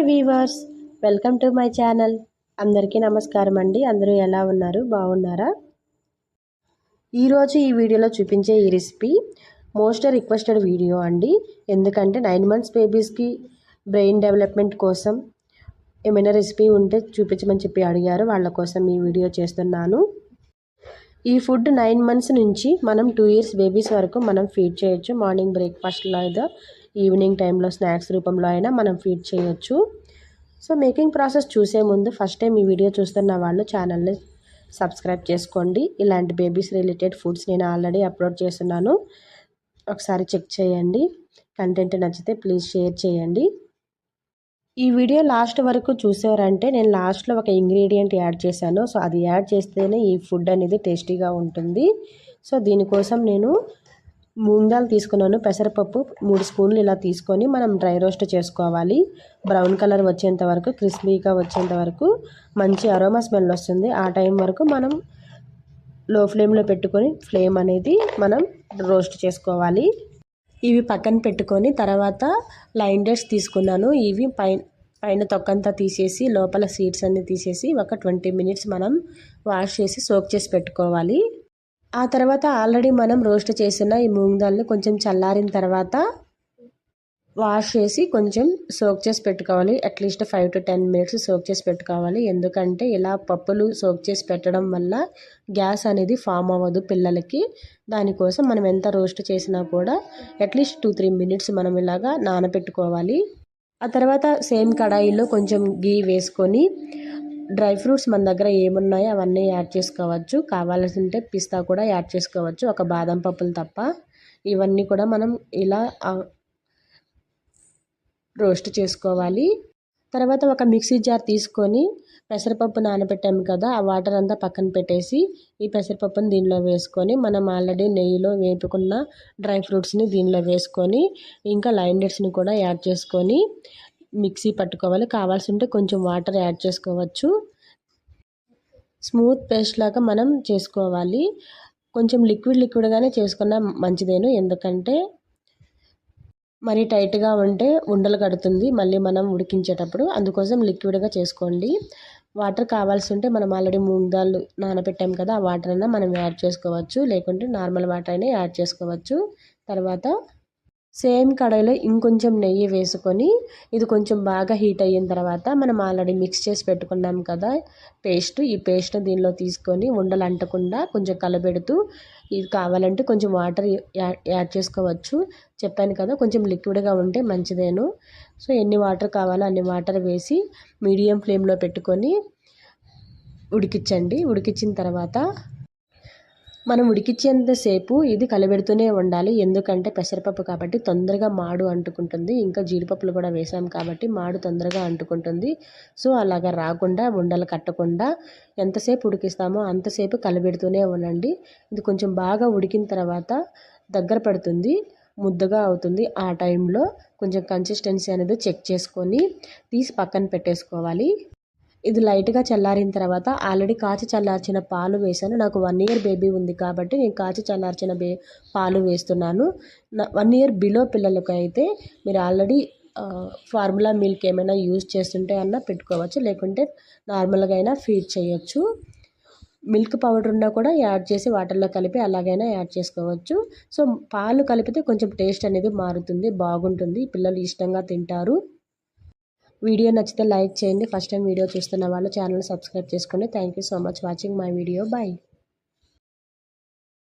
Hi weavers, welcome to my channel. అందరికీ నమస్కారం అండి. అందరూ ఎలా ఉన్నారు? బాగున్నారా? ఈరోజు ఈ వీడియోలో చూపించే ఈ రెసిపీ మోస్ట్ రిక్వెస్టెడ్ వీడియో అండి. ఎందుకంటే 9 months బేబీస్కి బ్రెయిన్ డెవలప్మెంట్ కోసం ఏమైనా రెసిపీ ఉంటే చూపించమని చెప్పి అడిగారు. వాళ్ళ కోసం ఈ వీడియో చేస్తున్నాను. ఈ ఫుడ్ 9 months నుంచి మనం 2 years బేబీస్ వరకు మనం ఫీడ్ చేయొచ్చు. మార్నింగ్ బ్రేక్ఫాస్ట్లో లేదా ఈవినింగ్ టైంలో స్నాక్స్ రూపంలో అయినా మనం ఫీడ్ చేయొచ్చు. సో మేకింగ్ ప్రాసెస్ చూసే ముందు ఫస్ట్ టైం ఈ వీడియో చూస్తున్న వాళ్ళు ఛానల్ని సబ్స్క్రైబ్ చేసుకోండి. ఇలాంటి బేబీస్ రిలేటెడ్ ఫుడ్స్ నేను ఆల్రెడీ అప్లోడ్ చేస్తున్నాను, ఒకసారి చెక్ చేయండి. కంటెంట్ నచ్చితే ప్లీజ్ షేర్ చేయండి. ఈ వీడియో లాస్ట్ వరకు చూసారంటే నేను లాస్ట్లో ఒక ఇంగ్రీడియంట్ యాడ్ చేశాను. సో అది యాడ్ చేస్తేనే ఈ ఫుడ్ అనేది టేస్టీగా ఉంటుంది. సో దీనికోసం నేను మూంగ్ తీసుకున్నాను. పెసరపప్పు 3 స్పూన్లు ఇలా తీసుకొని మనం డ్రై రోస్ట్ చేసుకోవాలి. బ్రౌన్ కలర్ వచ్చేంత వరకు, క్రిస్పీగా వచ్చేంత వరకు, మంచి అరోమా స్మెల్ వస్తుంది. ఆ టైం వరకు మనం లో ఫ్లేమ్లో పెట్టుకొని ఫ్లేమ్ అనేది మనం రోస్ట్ చేసుకోవాలి. ఇవి పక్కన పెట్టుకొని తర్వాత లైన్ డేట్స్ తీసుకున్నాను. ఇవి పైన తొక్కంతా తీసేసి లోపల సీడ్స్ అన్నీ తీసేసి ఒక 20 minutes మనం వాష్ చేసి సోక్ చేసి పెట్టుకోవాలి. ఆ తర్వాత ఆల్రెడీ మనం రోస్ట్ చేసిన ఈ మూంగ్ దాల్ని కొంచెం చల్లారిన తర్వాత వాష్ చేసి కొంచెం సోక్ చేసి పెట్టుకోవాలి. అట్లీస్ట్ 5 to 10 minutes సోక్ చేసి పెట్టుకోవాలి. ఎందుకంటే ఇలా పప్పులు సోక్ చేసి పెట్టడం వల్ల గ్యాస్ అనేది ఫామ్ అవ్వదు పిల్లలకి. దానికోసం మనం ఎంత రోస్ట్ చేసినా కూడా అట్లీస్ట్ 2-3 minutes మనం ఇలాగా నానబెట్టుకోవాలి. ఆ తర్వాత సేమ్ కడాయిలో కొంచెం గీ వేసుకొని డ్రై ఫ్రూట్స్ మన దగ్గర ఏమున్నాయో అవన్నీ యాడ్ చేసుకోవచ్చు. కావాల్సింటే పిస్తా కూడా యాడ్ చేసుకోవచ్చు, ఒక బాదం పప్పులు తప్ప. ఇవన్నీ కూడా మనం ఇలా రోస్ట్ చేసుకోవాలి. తర్వాత ఒక మిక్సీ జార్ తీసుకొని పెసరపప్పు నానబెట్టాము కదా, ఆ వాటర్ అంతా పక్కన పెట్టేసి ఈ పెసరపప్పుని దీనిలో వేసుకొని మనం ఆల్రెడీ నెయ్యిలో వేపుకున్న డ్రై ఫ్రూట్స్ని దీనిలో వేసుకొని ఇంకా లైన్ డేట్స్ని కూడా యాడ్ చేసుకొని మిక్సీ పట్టుకోవాలి. కావాల్సి ఉంటే కొంచెం వాటర్ యాడ్ చేసుకోవచ్చు. స్మూత్ పేస్ట్ లాగా మనం చేసుకోవాలి. కొంచెం లిక్విడ్గానే చేసుకున్నా మంచిదేను, ఎందుకంటే మరీ టైట్గా ఉంటే ఉండలు కడుతుంది మళ్ళీ మనం ఉడికించేటప్పుడు. అందుకోసం లిక్విడ్గా చేసుకోండి. వాటర్ కావాల్సి ఉంటే మనం ఆల్రెడీ మూంగ్ దాల్ నానబెట్టాం కదా, ఆ వాటర్ అయినా మనం యాడ్ చేసుకోవచ్చు, లేకుంటే నార్మల్ వాటర్ అయినా యాడ్ చేసుకోవచ్చు. తర్వాత సేమ్ కడాయిలో ఇంకొంచెం నెయ్యి వేసుకొని ఇది కొంచెం బాగా హీట్ అయిన తర్వాత మనం ఆల్రెడీ మిక్స్ చేసి పెట్టుకున్నాం కదా ఈ పేస్ట్ దీనిలో తీసుకొని ఉండలు అంటకుండా కొంచెం కలబెడుతూ, ఇది కావాలంటే కొంచెం వాటర్ యాడ్ చేసుకోవచ్చు. చెప్పాను కదా కొంచెం లిక్విడ్గా ఉంటే మంచిదేను. సో ఎన్ని వాటర్ కావాలో అన్ని వాటర్ వేసి మీడియం ఫ్లేమ్లో పెట్టుకొని ఉడికించండి. ఉడికించిన తర్వాత మనం ఉడికించేంతసేపు ఇది కలబెడుతూనే ఉండాలి. ఎందుకంటే పెసరపప్పు కాబట్టి తొందరగా మాడు అంటుకుంటుంది. ఇంకా జీడిపప్పులు కూడా వేసాం కాబట్టి మాడు తొందరగా అంటుకుంటుంది. సో అలాగా రాకుండా, ఉండలు కట్టకుండా ఎంతసేపు ఉడికిస్తామో అంతసేపు కలబెడుతూనే ఉండండి. ఇది కొంచెం బాగా ఉడికిన తర్వాత దగ్గర పడుతుంది, ముద్దగా అవుతుంది. ఆ టైంలో కొంచెం కన్సిస్టెన్సీ అనేది చెక్ చేసుకొని తీసి పక్కన పెట్టేసుకోవాలి. ఇది లైట్గా చల్లారిన తర్వాత ఆల్రెడీ కాచి చల్లార్చిన పాలు వేసాను. నాకు 1 year బేబీ ఉంది కాబట్టి నేను కాచి చల్లార్చిన పాలు వేస్తున్నాను. 1 year బిలో పిల్లలకి అయితే మీరు ఆల్రెడీ ఫార్ములా మిల్క్ ఏమైనా యూజ్ చేస్తుంటే అన్నా పెట్టుకోవచ్చు, లేకుంటే నార్మల్గా అయినా ఫీడ్ చేయొచ్చు. మిల్క్ పౌడర్ ఉన్నా కూడా యాడ్ చేసి వాటర్లో కలిపి అలాగైనా యాడ్ చేసుకోవచ్చు. సో పాలు కలిపితే కొంచెం టేస్ట్ అనేది మారుతుంది, బాగుంటుంది, పిల్లలు ఇష్టంగా తింటారు. వీడియో నచ్చితే లైక్ చేయండి. ఫస్ట్ టైం వీడియో చూస్తున్న వాళ్ళు ఛానల్ సబ్స్క్రైబ్ చేసుకోండి. Thank you so much watching my video. Bye.